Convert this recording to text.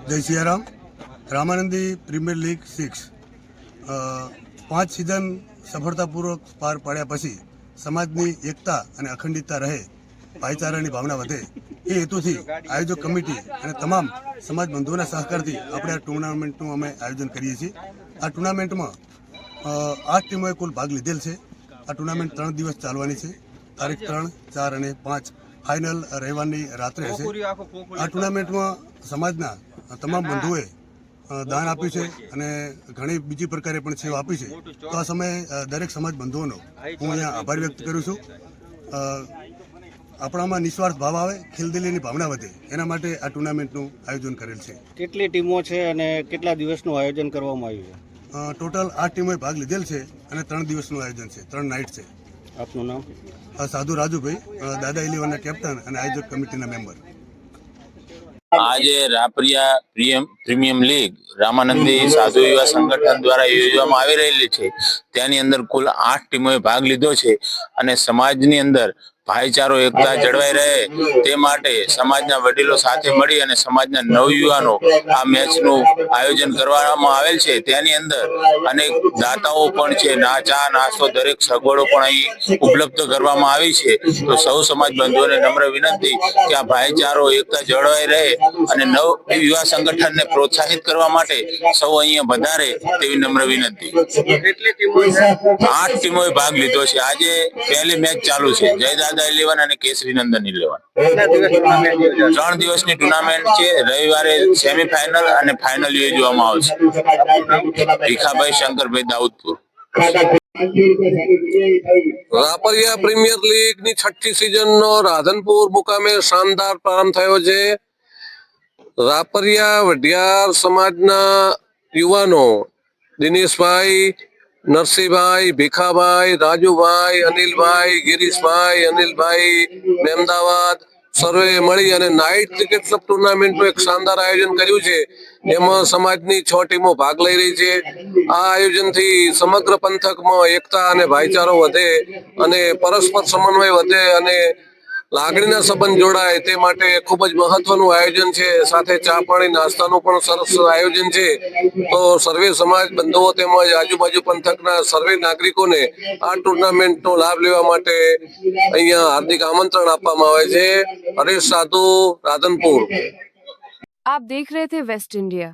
જય Siyaram. Ramanandi premier league 6 5 season સફળતાપૂર્વક પાર પાડ્યા પછી સમાજની એકતા અને અખંડિતતા રહે, ભાઈચારાની ભાવના વધે એ હેતુથી આયોજક કમિટી અને તમામ સમાજ બંધુઓના સહકારથી આપણે આ ટુર્નામેન્ટનું અમે આયોજન કરીએ છીએ. આ ટુર્નામેન્ટમાં 8 ટીમોએ કુલ ભાગ લીધેલ છે. આ ટુર્નામેન્ટ 3 દિવસ ચાલવાની છે. તારીખ 3, 4 અને 5 ફાઇનલ રવિવારની રાત્રે હશે. આ ટુર્નામેન્ટમાં સમાજના તમામ બંધુઓએ દાન આપ્યું છે અને ઘણી બીજી પ્રકારે પણ સેવા આપી છે. તો આ સમયે દરેક સમાજ બંધુઓનો હું અહીંયા આભાર વ્યક્ત કરું છું. આપણામાં નિસ્વાર્થ ભાવ આવે, ખિલદિલીની ભાવના વધે, એના માટે આ ટુર્નામેન્ટનું આયોજન કરેલ છે. કેટલી ટીમો છે અને કેટલા દિવસનું આયોજન કરવામાં આવ્યું છે? ટોટલ 8 ટીમોએ ભાગ લીધેલ છે અને 3 દિવસનું આયોજન છે, 3 નાઇટ છે. આપનું નામ? સાધુ રાજુભાઈ, દાદા 11ના કેપ્ટન અને આયોજક કમિટીના મેમ્બર. આજે રાપરિયા પ્રીમિયમ લીગ રામાનંદી સાધુ યુવા સંગઠન દ્વારા યોજવામાં આવી રહેલી છે. તેની અંદર કુલ 8 ટીમોએ ભાગ લીધો છે અને સમાજની અંદર ભાઈચારો એકતા જળવાઈ રહે તે માટે સમાજના વડીલો સાથે મળી અને સમાજના નવયુવાનો આ મેચનું આયોજન કરવામાં આવેલ છે. તેની અંદર અનેક દાતાઓ પણ છે, ચા નાસ્તો દરેક સગવડો પણ અહીં ઉપલબ્ધ કરવામાં આવી છે. તો સૌ સમાજ બંધુઓને નમ્ર વિનંતી કે આ ભાઈચારો એકતા જળવાઈ રહે અને નવ યુવા સંગઠનને પ્રોત્સાહિત કરવા માટે સૌ અહીંયા વધારે તેવી નમ્ર વિનંતી. 8 ટીમોએ ભાગ લીધો છે. આજે પહેલી મેચ ચાલુ છે, જય દાદા 11 અને કેસરી નંદન 11. 3 દિવસની ટુર્નામેન્ટ છે. રવિવારે સેમીફાઇનલ અને ફાઇનલ યોજવામાં આવશે. ભીખાભાઈ શંકરભાઈ દાઉદપુર. રાપરિયા પ્રીમિયર લીગ ની 6ઠી સિઝનનો રાધનપુર મુકામે શાનદાર પ્રારંભ થયો છે. રાપરિયા વઢિયાર સમાજના યુવાનો દિનેશભાઈ, નરસિંહભાઈ, ભીખાભાઈ, રાજુભાઈ, અનિલભાઈ, ગિરીશભાઈ, અનિલભાઈ, મહેમદાવાદ સર્વે મળી અને નાઇટ ક્રિકેટ ક્લબ ટુર્નામેન્ટનું એક શાનદાર આયોજન કર્યું છે. એમાં સમાજની 6 ટીમો ભાગ લઈ રહી છે. આ આયોજનથી સમગ્ર પંથકમાં એકતા અને ભાઈચારો વધે અને પરસ્પર સમન્વય વધે અને લાગણીના સંબંધ જોડાય તે માટે ખૂબ જ મહત્વનું આયોજન છે. સાથે ચા પાણી નાસ્તાનું પણ સરસ આયોજન છે. તો સર્વે સમાજ બંધુઓ તેમજ આજુબાજુ પંથકના સર્વે નાગરિકોને આ ટુર્નામેન્ટનો લાભ લેવા માટે અહીંયા હાર્દિક આમંત્રણ આપવામાં આવે છે. હરેશ સાધુ, રાધનપુર. आप देख रहे थे वेस्ट इंडिया।